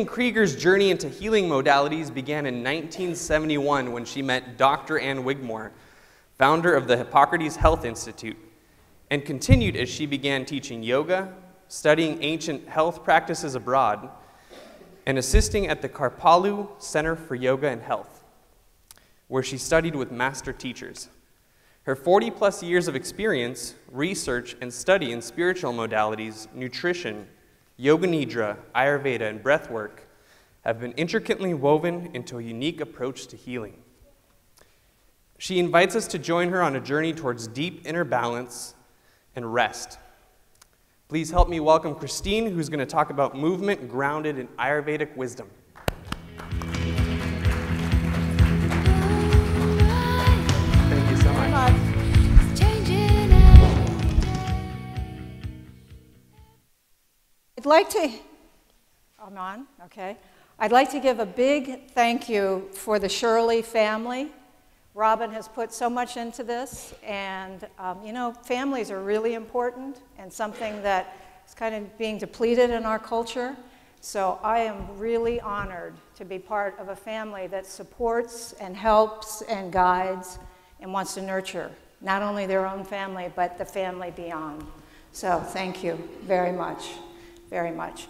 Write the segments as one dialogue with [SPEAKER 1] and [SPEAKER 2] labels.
[SPEAKER 1] Krieger's journey into healing modalities began in 1971 when she met Dr. Ann Wigmore, founder of the Hippocrates Health Institute, and continued as she began teaching yoga, studying ancient health practices abroad, and assisting at the Karpalu Center for Yoga and Health, where she studied with master teachers. Her 40-plus years of experience, research, and study in spiritual modalities, nutrition, Yoga Nidra, Ayurveda, and breathwork have been intricately woven into a unique approach to healing. She invites us to join her on a journey towards deep inner balance and rest. Please help me welcome Christine, who's going to talk about movement grounded in Ayurvedic wisdom. Thank you so much.
[SPEAKER 2] I'd like to, I'm on, okay. I'd like to give a big thank you for the Shirley family. Robin has put so much into this, and you know, families are really important and something that is kind of being depleted in our culture. So I am really honored to be part of a family that supports and helps and guides and wants to nurture not only their own family, but the family beyond. So thank you very much. Very much.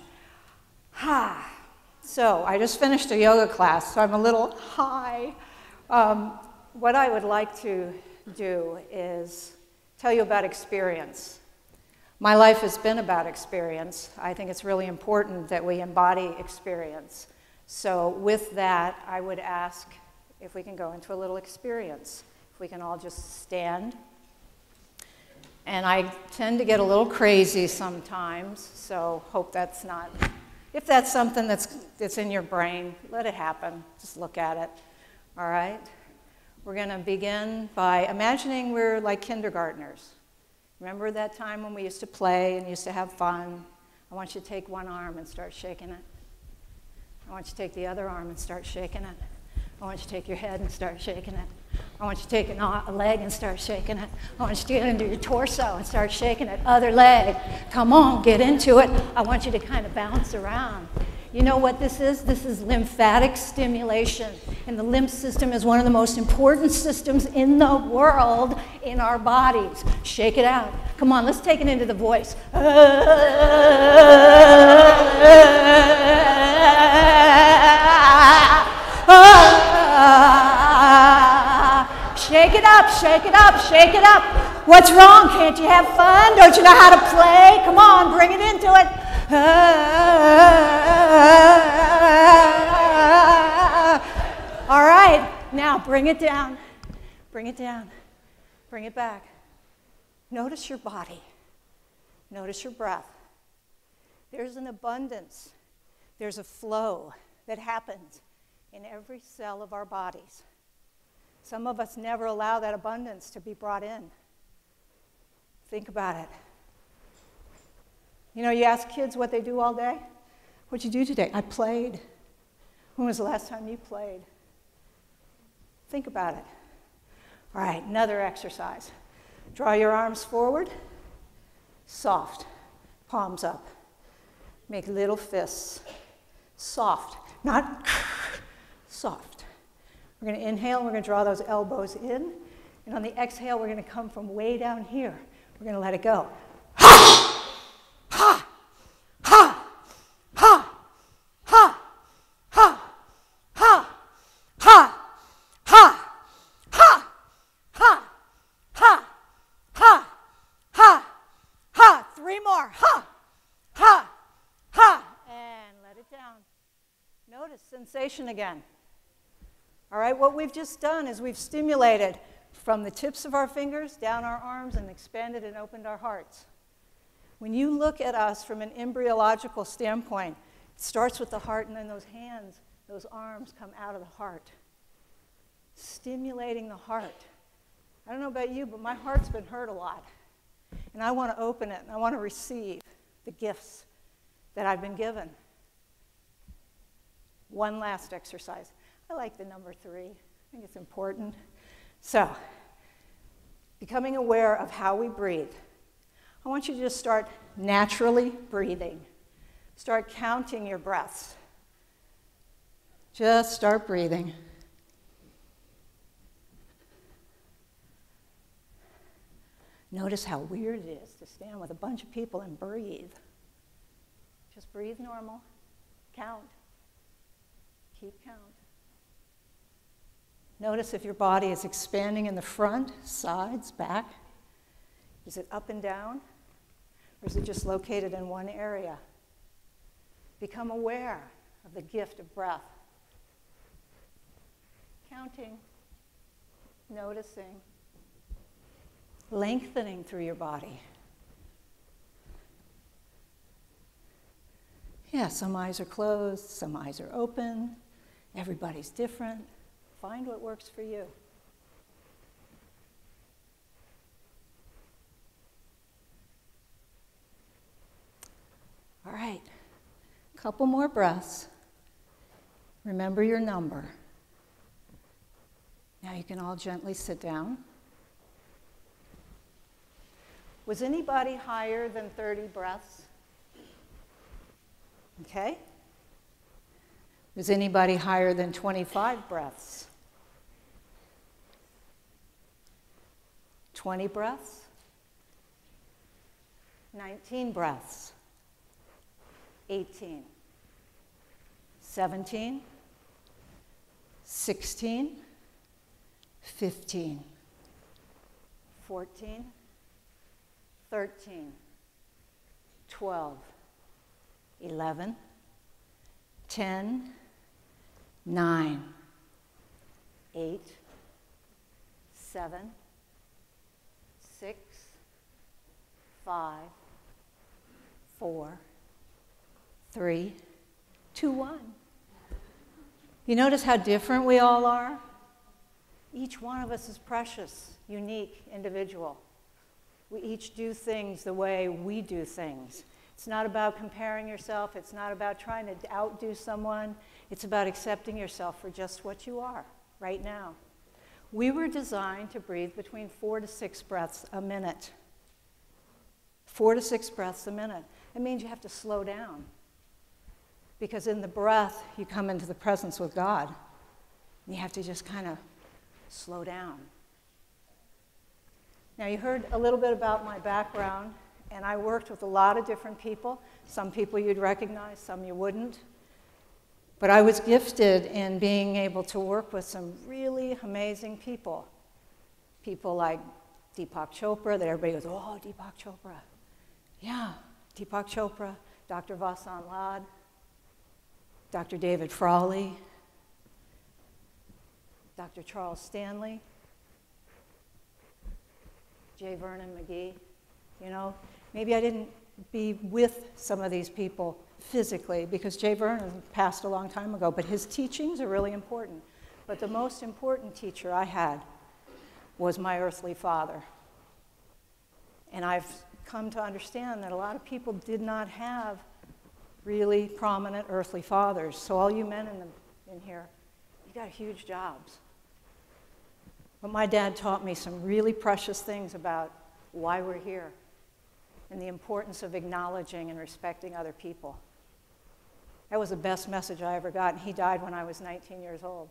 [SPEAKER 2] So I just finished a yoga class, so I'm a little high. What I would like to do is tell you about experience. My life has been about experience. I think it's really important that we embody experience. So with that, I would ask if we can go into a little experience. If we can all just stand. And I tend to get a little crazy sometimes, so hope that's not, if that's something that's in your brain, let it happen. Just look at it, all right? We're going to begin by imagining we're like kindergartners. Remember that time when we used to play and used to have fun? I want you to take one arm and start shaking it. I want you to take the other arm and start shaking it. I want you to take your head and start shaking it. I want you to take a leg and start shaking it. I want you to get into your torso and start shaking it. Other leg. Come on, get into it. I want you to kind of bounce around. You know what this is? This is lymphatic stimulation. And the lymph system is one of the most important systems in the world in our bodies. Shake it out. Come on, let's take it into the voice. Shake it up, shake it up, shake it up. What's wrong? Can't you have fun? Don't you know how to play? Come on, bring it into it. All right, now bring it down. Bring it down. Bring it back. Notice your body. Notice your breath. There's an abundance. There's a flow that happens in every cell of our bodies. Some of us never allow that abundance to be brought in. Think about it. You know, you ask kids what they do all day. What'd you do today? I played. When was the last time you played? Think about it. All right, another exercise. Draw your arms forward. Soft. Palms up. Make little fists. Soft. Not soft. We're going to inhale, and we're going to draw those elbows in. And on the exhale, we're going to come from way down here. We're going to let it go. Ha! Ha! Ha! Ha! Ha! Ha! Ha! Ha! Ha! Ha! Ha! Ha! Ha! Ha! Ha! Three more. Ha! Ha! Ha! And let it down. Notice sensation again. All right, what we've just done is we've stimulated from the tips of our fingers down our arms and expanded and opened our hearts. When you look at us from an embryological standpoint, it starts with the heart, and then those hands, those arms come out of the heart, stimulating the heart. I don't know about you, but my heart's been hurt a lot. And I want to open it, and I want to receive the gifts that I've been given. One last exercise. I like the number 3. I think it's important. So, becoming aware of how we breathe. I want you to just start naturally breathing. Start counting your breaths. Just start breathing. Notice how weird it is to stand with a bunch of people and breathe. Just breathe normal. Count. Keep count. Notice if your body is expanding in the front, sides, back. Is it up and down? Or is it just located in one area? Become aware of the gift of breath. Counting. Noticing. Lengthening through your body. Yeah, some eyes are closed, some eyes are open. Everybody's different. Find what works for you. All right, a couple more breaths. Remember your number. Now you can all gently sit down. Was anybody higher than 30 breaths? Okay. Was anybody higher than 25 breaths? 20 breaths? 19 breaths? 18? 17? 16? 15? 14? 13? 12? 11? 10? 9? 8? 7? 6? 5? 4? 3? 2, 1. You notice how different we all are? Each one of us is precious, unique, individual. We each do things the way we do things. It's not about comparing yourself. It's not about trying to outdo someone. It's about accepting yourself for just what you are right now. We were designed to breathe between 4 to 6 breaths a minute. 4 to 6 breaths a minute. It means you have to slow down. Because in the breath, you come into the presence with God. And you have to just kind of slow down. Now, you heard a little bit about my background, and I worked with a lot of different people. Some people you'd recognize, some you wouldn't. But I was gifted in being able to work with some really amazing people. People like Deepak Chopra, that everybody goes, oh, Deepak Chopra. Yeah, Deepak Chopra, Dr. Vasant Lad, Dr. David Frawley, Dr. Charles Stanley, J. Vernon McGee. You know, maybe I didn't be with some of these people physically because J. Vernon passed a long time ago, but his teachings are really important. But the most important teacher I had was my earthly father. And I've come to understand that a lot of people did not have really prominent earthly fathers. So all you men in here, you got huge jobs. But my dad taught me some really precious things about why we're here and the importance of acknowledging and respecting other people. That was the best message I ever got, and he died when I was 19 years old.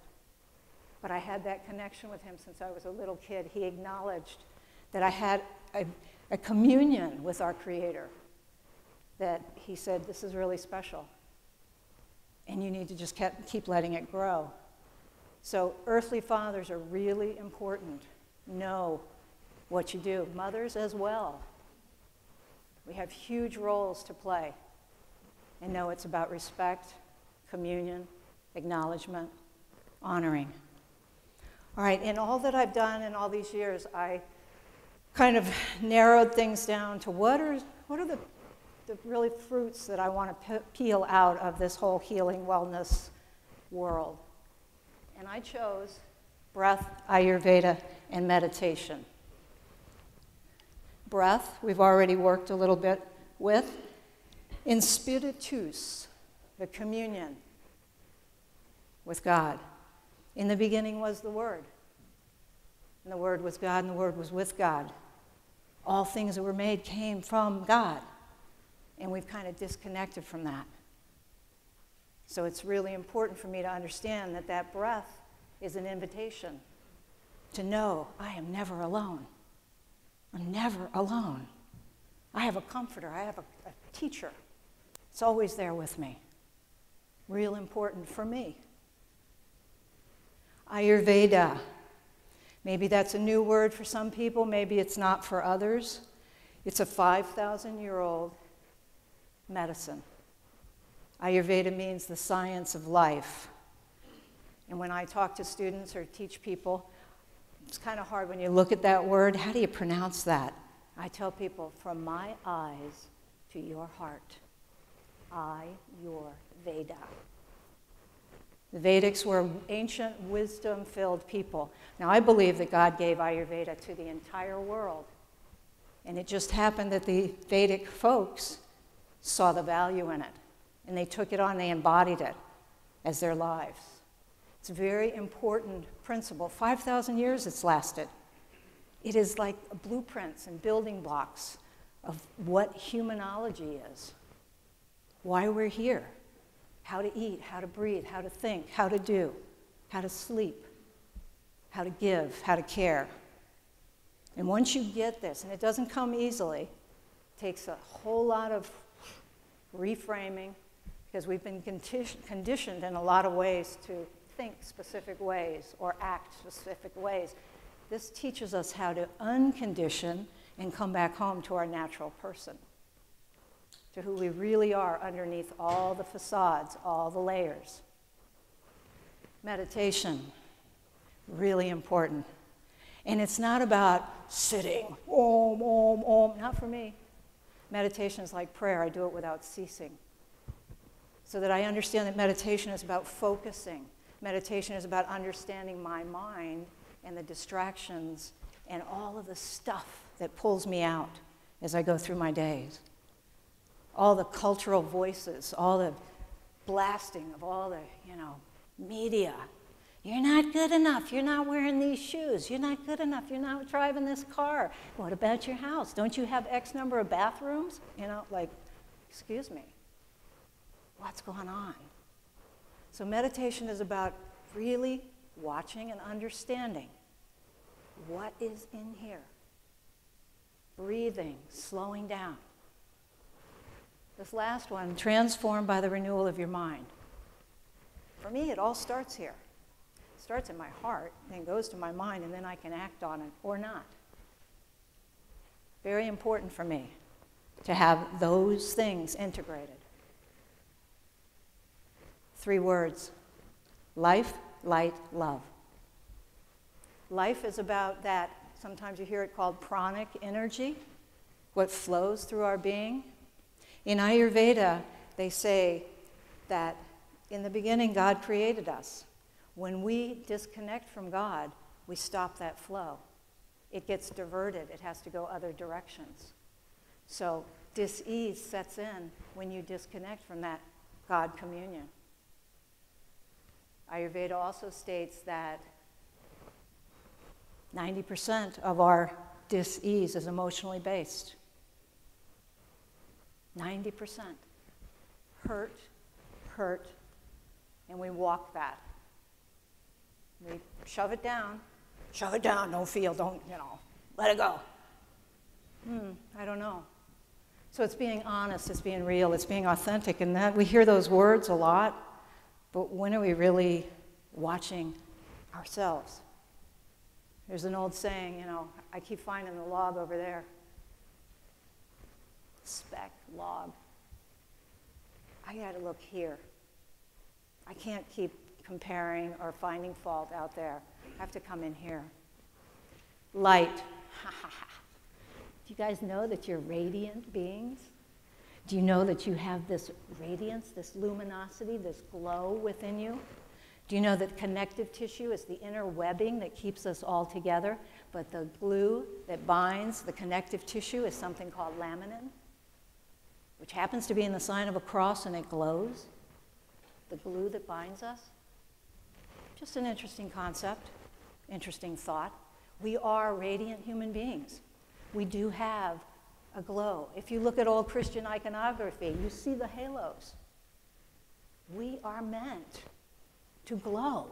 [SPEAKER 2] But I had that connection with him since I was a little kid. He acknowledged that I had a communion with our Creator, that he said, this is really special, and you need to just keep letting it grow. So earthly fathers are really important. Know what you do. Mothers as well. We have huge roles to play. And know it's about respect, communion, acknowledgement, honoring. All right, in all that I've done in all these years, I kind of narrowed things down to what are the the really fruits that I want to peel out of this whole healing wellness world. And I chose breath, Ayurveda, and meditation. Breath, we've already worked a little bit with. In spiritus, the communion with God. In the beginning was the Word. And the Word was God, and the Word was with God. All things that were made came from God. And we've kind of disconnected from that. So it's really important for me to understand that that breath is an invitation to know I am never alone. I'm never alone. I have a comforter. I have a teacher. It's always there with me. Real important for me. Ayurveda. Maybe that's a new word for some people. Maybe it's not for others. It's a 5,000-year-old medicine. Ayurveda means the science of life. And when I talk to students or teach people, it's kind of hard when you look at that word. How do you pronounce that? I tell people, from my eyes to your heart. Ayurveda. The Vedics were ancient, wisdom-filled people. Now, I believe that God gave Ayurveda to the entire world. And it just happened that the Vedic folks saw the value in it. And they took it on, they embodied it as their lives. It's a very important principle. 5,000 years it's lasted. It is like blueprints and building blocks of what humanology is, why we're here, how to eat, how to breathe, how to think, how to do, how to sleep, how to give, how to care. And once you get this, and it doesn't come easily, it takes a whole lot of reframing, because we've been conditioned in a lot of ways to think specific ways or act specific ways. This teaches us how to uncondition and come back home to our natural person, to who we really are underneath all the facades, all the layers. Meditation, really important. And it's not about sitting, om, om, om, not for me. Meditation is like prayer. I do it without ceasing. So that I understand that meditation is about focusing. Meditation is about understanding my mind and the distractions and all of the stuff that pulls me out as I go through my days. All the cultural voices, all the blasting of all the, media. You're not good enough. You're not wearing these shoes. You're not good enough. You're not driving this car. What about your house? Don't you have X number of bathrooms? Excuse me. What's going on? So meditation is about really watching and understanding what is in here. Breathing, slowing down. This last one, transformed by the renewal of your mind. For me, it all starts here. It starts in my heart, then goes to my mind, and then I can act on it or not. Very important for me to have those things integrated. 3 words: life, light, love. Life is about that, sometimes you hear it called pranic energy, what flows through our being. In Ayurveda, they say that in the beginning, God created us. When we disconnect from God, we stop that flow. It gets diverted. It has to go other directions. So dis-ease sets in when you disconnect from that God communion. Ayurveda also states that 90% of our dis-ease is emotionally based. 90%. Hurt, and we walk that. We shove it down, don't feel, let it go. I don't know. So it's being honest, it's being real, it's being authentic, and that we hear those words a lot, but when are we really watching ourselves? There's an old saying, I keep finding the log over there. Speck, log. I gotta look here. I can't keep comparing or finding fault out there. I have to come in here. Light. Do you guys know that you're radiant beings? Do you know that you have this radiance, this luminosity, this glow within you? Do you know that connective tissue is the inner webbing that keeps us all together, but the glue that binds the connective tissue is something called laminin, which happens to be in the sign of a cross and it glows? The glue that binds us? Just an interesting concept, interesting thought. We are radiant human beings. We do have a glow. If you look at old Christian iconography, you see the halos. We are meant to glow.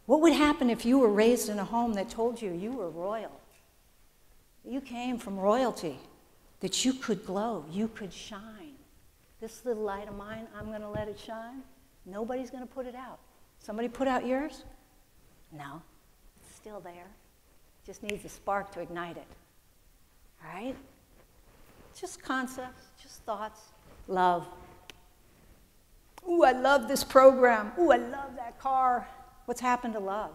[SPEAKER 2] What would happen if you were raised in a home that told you you were royal? You came from royalty, that you could glow, you could shine. This little light of mine, I'm going to let it shine. Nobody's going to put it out. Somebody put out yours? No, it's still there. Just needs a spark to ignite it. All right? Just concepts, just thoughts. Love. Ooh, I love this program. Ooh, I love that car. What's happened to love?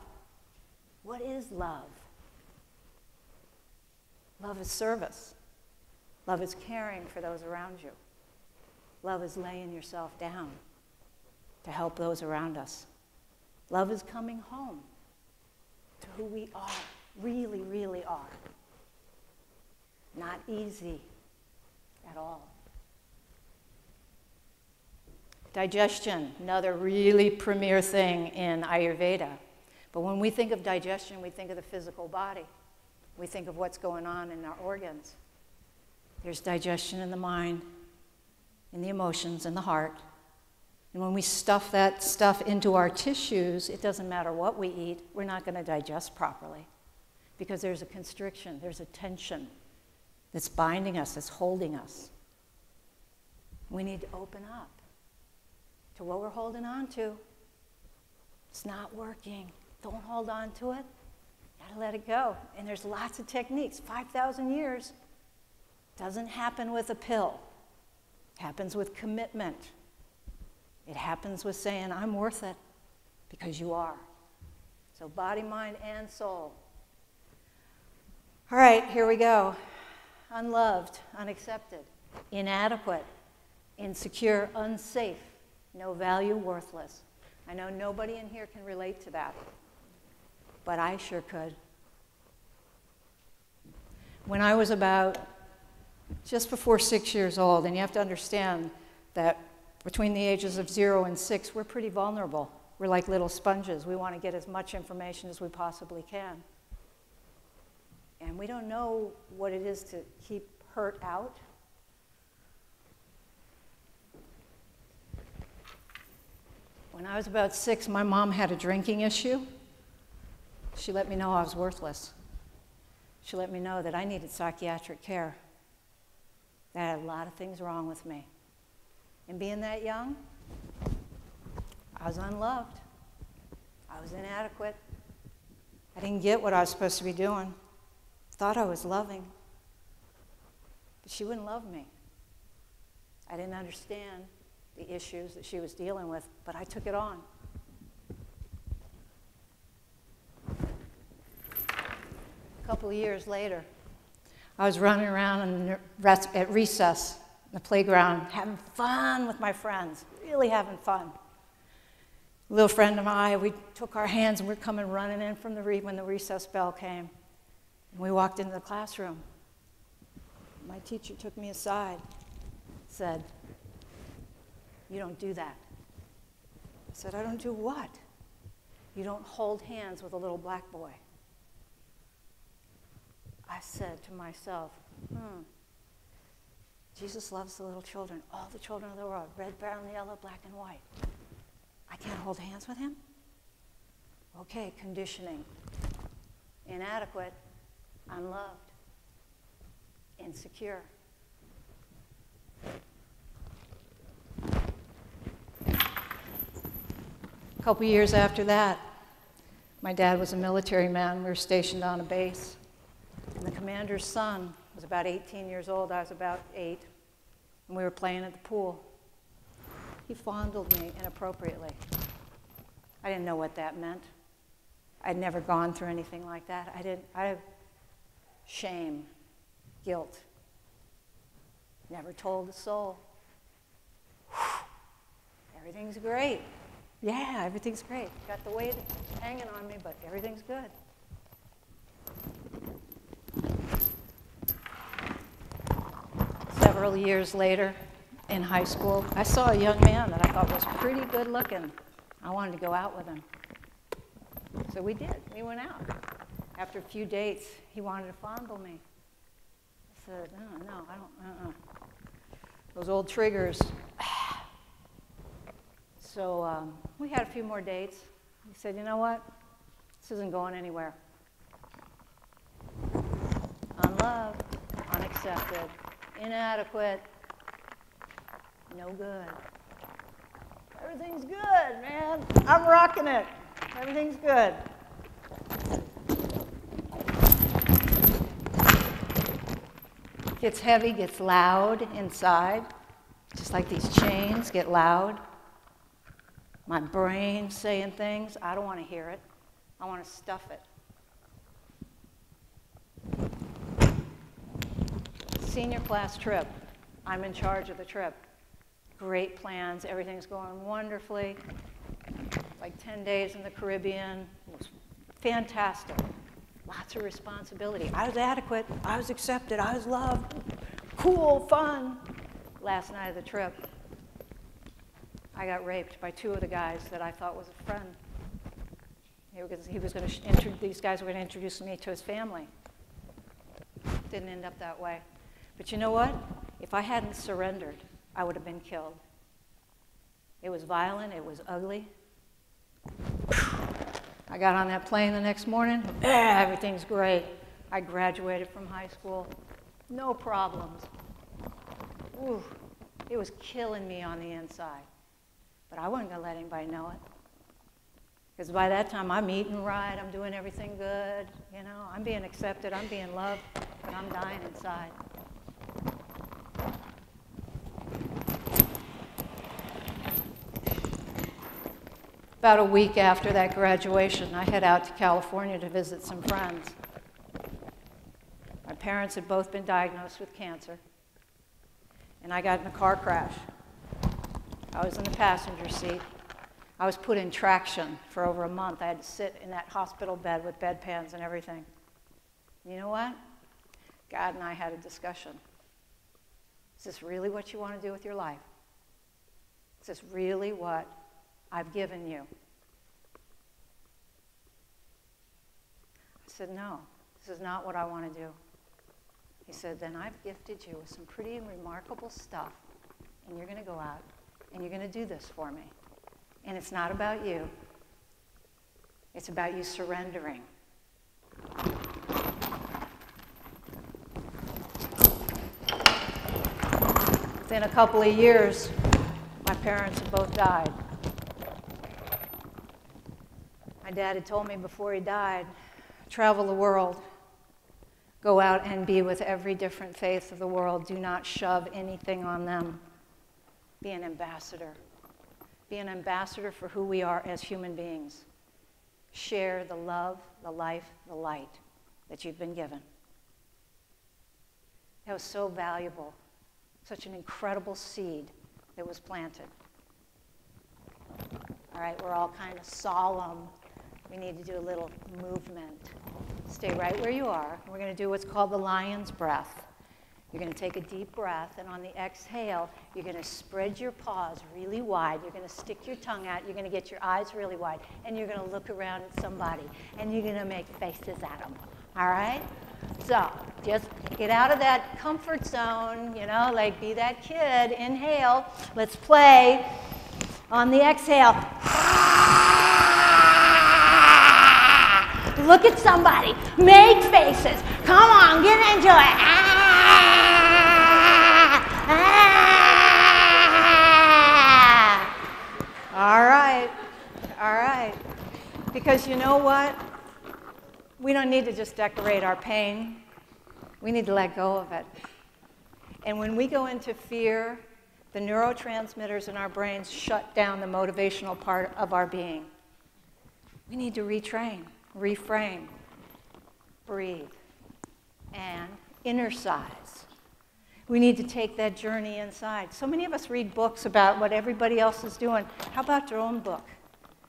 [SPEAKER 2] What is love? Love is service. Love is caring for those around you. Love is laying yourself down to help those around us. Love is coming home to who we are, really, really are. Not easy at all. Digestion, another really premier thing in Ayurveda. But when we think of digestion, we think of the physical body. We think of what's going on in our organs. There's digestion in the mind, in the emotions, in the heart. And when we stuff that stuff into our tissues, it doesn't matter what we eat, we're not going to digest properly. Because there's a constriction, there's a tension that's binding us, that's holding us. We need to open up to what we're holding on to. It's not working. Don't hold on to it. Gotta let it go. And there's lots of techniques. 5,000 years. Doesn't happen with a pill. It happens with commitment. It happens with saying, I'm worth it, because you are. So body, mind, and soul. All right, here we go. Unloved, unaccepted, inadequate, insecure, unsafe, no value, worthless. I know nobody in here can relate to that, but I sure could. When I was about just before 6 years old, and you have to understand that between the ages of 0 and 6, we're pretty vulnerable. We're like little sponges. We want to get as much information as we possibly can. And we don't know what it is to keep hurt out. When I was about 6, my mom had a drinking issue. She let me know I was worthless. She let me know that I needed psychiatric care. That I had a lot of things wrong with me. And being that young, I was unloved. I was inadequate. I didn't get what I was supposed to be doing. Thought I was loving, but she wouldn't love me. I didn't understand the issues that she was dealing with, but I took it on. A couple of years later, I was running around at recess in the playground, having fun with my friends, really having fun. A little friend of mine, we took our hands and we're coming running in from when the recess bell came. And we walked into the classroom. My teacher took me aside, said, "You don't do that." I said, "I don't do what?" "You don't hold hands with a little black boy." I said to myself, Jesus loves the little children, all the children of the world, red, brown, yellow, black, and white. I can't hold hands with him? Okay, conditioning. Inadequate, unloved, insecure. A couple years after that, my dad was a military man. We were stationed on a base. And the commander's son was about 18 years old. I was about 8. And we were playing at the pool. He fondled me inappropriately. I didn't know what that meant. I'd never gone through anything like that. I had shame, guilt. Never told a soul. Everything's great. Yeah, everything's great. Got the weight hanging on me, but everything's good. Several years later, in high school, I saw a young man that I thought was pretty good looking. I wanted to go out with him. So we did. We went out. After a few dates, he wanted to fondle me. I said, no, I don't, Those old triggers. So we had a few more dates. He said, you know what? This isn't going anywhere. Unloved, unaccepted, inadequate, no good. Everything's good, man. I'm rocking it. Everything's good. Gets heavy, gets loud inside, just like these chains get loud. My brain's saying things. I don't want to hear it. I want to stuff it. Senior class trip. I'm in charge of the trip. Great plans. Everything's going wonderfully. Like 10 days in the Caribbean. It was fantastic. Lots of responsibility. I was adequate. I was accepted. I was loved. Cool, fun. Last night of the trip, I got raped by two of the guys that I thought was a friend. These guys were going to introduce me to his family. Didn't end up that way. But you know what? If I hadn't surrendered, I would have been killed. It was violent. It was ugly. I got on that plane the next morning. Everything's great. I graduated from high school. No problems. Ooh, it was killing me on the inside. But I wasn't going to let anybody know it. Because by that time, I'm eating right. I'm doing everything good. You know, I'm being accepted. I'm being loved. But I'm dying inside. About a week after that graduation, I head out to California to visit some friends. My parents had both been diagnosed with cancer, and I got in a car crash. I was in the passenger seat. I was put in traction for over a month. I had to sit in that hospital bed with bedpans and everything. You know what? God and I had a discussion. Is this really what you want to do with your life? Is this really what I've given you? I said, no, this is not what I want to do. He said, then I've gifted you with some pretty remarkable stuff, and you're going to go out, and you're going to do this for me. And it's not about you. It's about you surrendering. Within a couple of years, my parents had both died. My dad had told me before he died, travel the world. Go out and be with every different faith of the world. Do not shove anything on them. Be an ambassador. Be an ambassador for who we are as human beings. Share the love, the life, the light that you've been given. That was so valuable. Such an incredible seed that was planted. All right, we're all kind of solemn. We need to do a little movement. Stay right where you are. We're going to do what's called the lion's breath. You're going to take a deep breath, and on the exhale, you're going to spread your paws really wide. You're going to stick your tongue out. You're going to get your eyes really wide, and you're going to look around at somebody, and you're going to make faces at them. All right? So just get out of that comfort zone, you know, like be that kid. Inhale. Let's play. On the exhale. Look at somebody. Make faces. Come on, get into it. All right. All right. Because you know what? We don't need to just decorate our pain. We need to let go of it. And when we go into fear, the neurotransmitters in our brains shut down the motivational part of our being. We need to retrain, reframe, breathe, and inner size. We need to take that journey inside. So many of us read books about what everybody else is doing. How about your own book?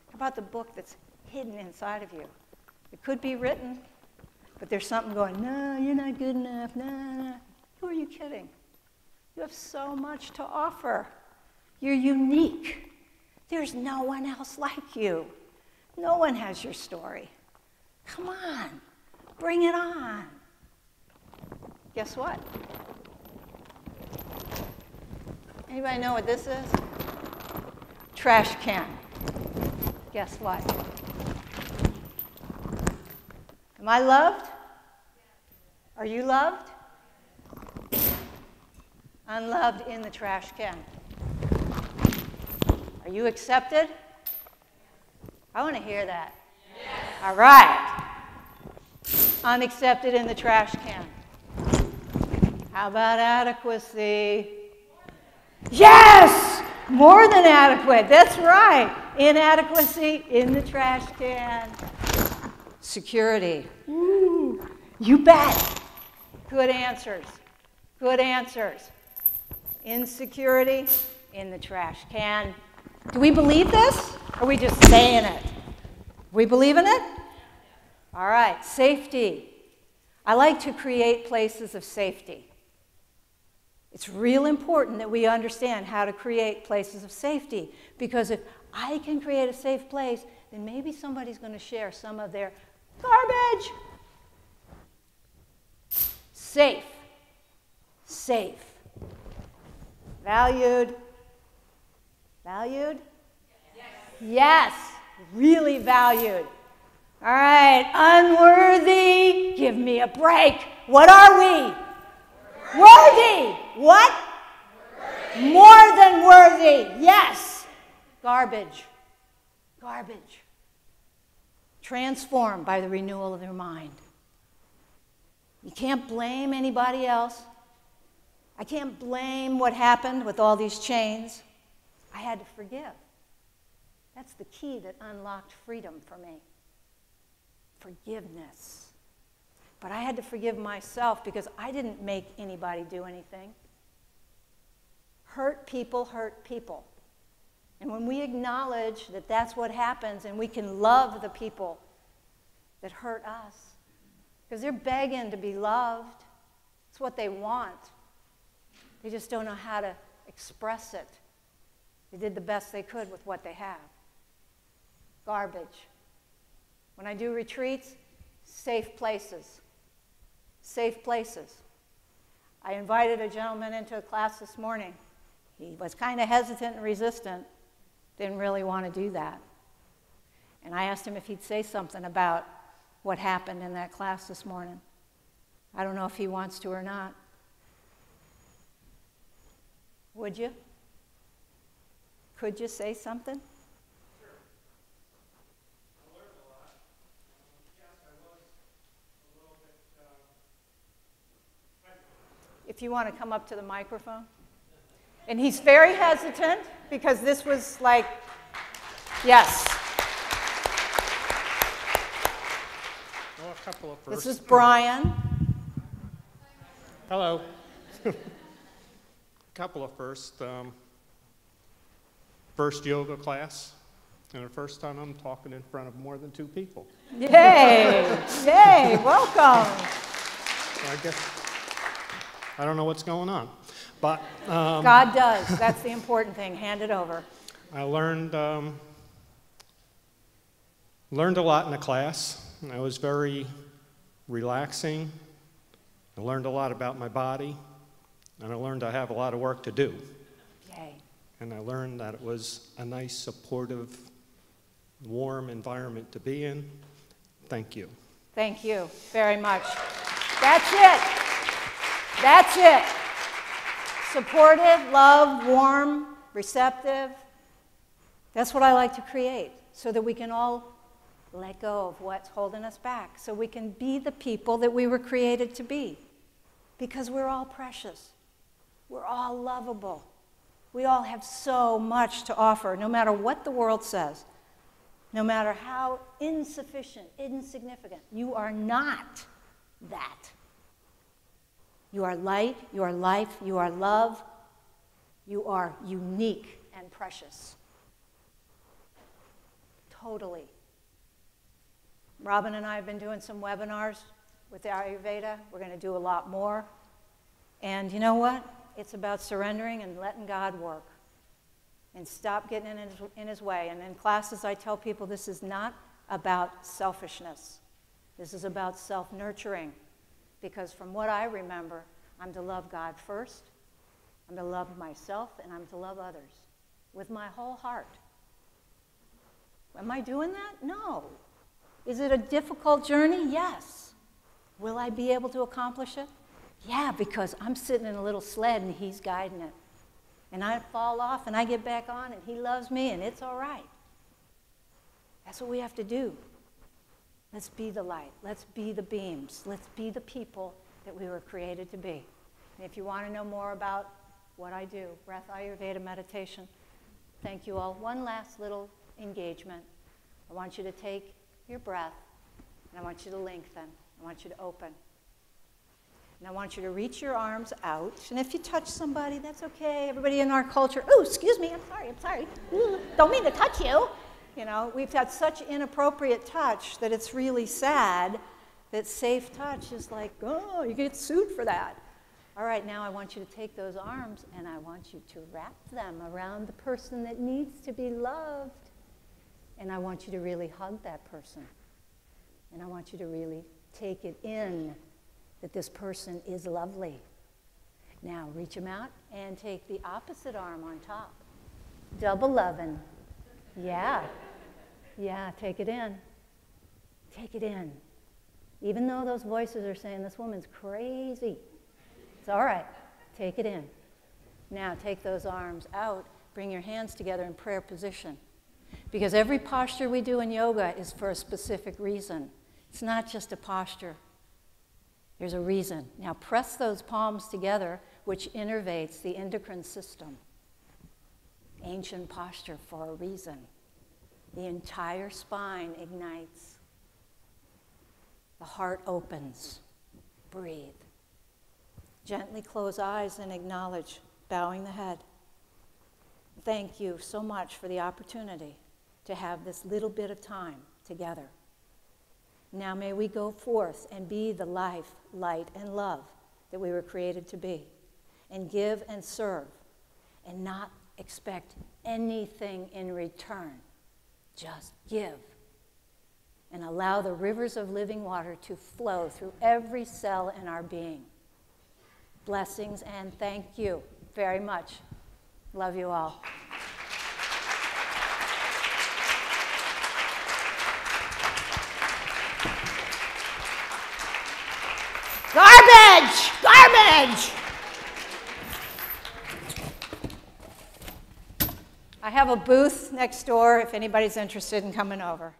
[SPEAKER 2] How about the book that's hidden inside of you? It could be written, but there's something going, no, you're not good enough, no. Who are you kidding? You have so much to offer. You're unique. There's no one else like you. No one has your story. Come on, bring it on. Guess what? Anybody know what this is? Trash can. Guess what? Am I loved? Are you loved? Unloved in the trash can. Are you accepted? I want to hear that. Yes. All right. Unaccepted in the trash can. How about adequacy? Yes! More than adequate. That's right. Inadequacy in the trash can. Security. Ooh, you bet. Good answers. Good answers. Insecurity in the trash can. Do we believe this? Or are we just saying it? We believe in it? All right. Safety. I like to create places of safety. It's real important that we understand how to create places of safety, because if I can create a safe place, then maybe somebody's going to share some of their garbage. Safe. Safe. Valued. Valued? Yes. Yes. Really valued. All right. Unworthy. Give me a break. What are we? Worthy. What? Worthy. More than worthy. Yes. Garbage. Garbage. Transformed by the renewal of your mind. You can't blame anybody else. I can't blame what happened with all these chains. I had to forgive. That's the key that unlocked freedom for me. Forgiveness. But I had to forgive myself because I didn't make anybody do anything. Hurt people hurt people. And when we acknowledge that that's what happens and we can love the people that hurt us, because they're begging to be loved. It's what they want. They just don't know how to express it. They did the best they could with what they have. Garbage. When I do retreats, safe places. Safe places. I invited a gentleman into a class this morning. He was kind of hesitant and resistant. Didn't really want to do that. And I asked him if he'd say something about what happened in that class this morning. I don't know if he wants to or not. Would you? Could you say something?
[SPEAKER 3] Sure. I learned a lot. Yes, I was a little bit hesitant.
[SPEAKER 2] If you want to come up to the microphone. And he's very hesitant because this was like, yes.
[SPEAKER 3] Well, a couple of firsts.
[SPEAKER 2] This is Brian.
[SPEAKER 3] Hello. A couple of firsts. First yoga class, and the first time I'm talking in front of more than 2 people.
[SPEAKER 2] Yay! Yay! Welcome.
[SPEAKER 3] I guess I don't know what's going on, but
[SPEAKER 2] God does. That's the important thing. Hand it over.
[SPEAKER 3] I learned a lot in the class. It was very relaxing. I learned a lot about my body, and I learned I have a lot of work to do.
[SPEAKER 2] Yay.
[SPEAKER 3] And I learned that it was a nice, supportive, warm environment to be in. Thank you.
[SPEAKER 2] Thank you very much. That's it. That's it. Supportive, love, warm, receptive. That's what I like to create so that we can all let go of what's holding us back, so we can be the people that we were created to be. Because we're all precious. We're all lovable. We all have so much to offer, no matter what the world says, no matter how insufficient, insignificant. You are not that. You are light, you are life, you are love. You are unique and precious. Totally. Robin and I have been doing some webinars with the Ayurveda. We're going to do a lot more. And you know what? It's about surrendering and letting God work. And stop getting in his way. And in classes, I tell people this is not about selfishness. This is about self-nurturing. Because from what I remember, I'm to love God first, I'm to love myself, and I'm to love others with my whole heart. Am I doing that? No. Is it a difficult journey? Yes. Will I be able to accomplish it? Yeah, because I'm sitting in a little sled and he's guiding it. And I fall off and I get back on and he loves me and it's all right. That's what we have to do. Let's be the light. Let's be the beams. Let's be the people that we were created to be. And if you want to know more about what I do, breath, Ayurveda, meditation, thank you all. One last little engagement. I want you to take your breath and I want you to lengthen. I want you to open. And I want you to reach your arms out. And if you touch somebody, that's okay. Everybody in our culture, oh, excuse me, I'm sorry. Ooh, don't mean to touch you. You know, we've had such inappropriate touch that it's really sad that safe touch is like, oh, you get sued for that. All right, now I want you to take those arms and I want you to wrap them around the person that needs to be loved. And I want you to really hug that person. And I want you to really take it in that this person is lovely. Now reach them out and take the opposite arm on top. Double loving. Yeah. Yeah, take it in. Take it in. Even though those voices are saying, this woman's crazy, it's all right. Take it in. Now take those arms out. Bring your hands together in prayer position. Because every posture we do in yoga is for a specific reason. It's not just a posture. There's a reason. Now press those palms together, which innervates the endocrine system. Ancient posture for a reason. The entire spine ignites. The heart opens. Breathe. Gently close eyes and acknowledge, bowing the head. Thank you so much for the opportunity to have this little bit of time together. Now may we go forth and be the life, light, and love that we were created to be, and give and serve, and not expect anything in return. Just give, and allow the rivers of living water to flow through every cell in our being. Blessings and thank you very much. Love you all. Garbage! Garbage! I have a booth next door if anybody's interested in coming over.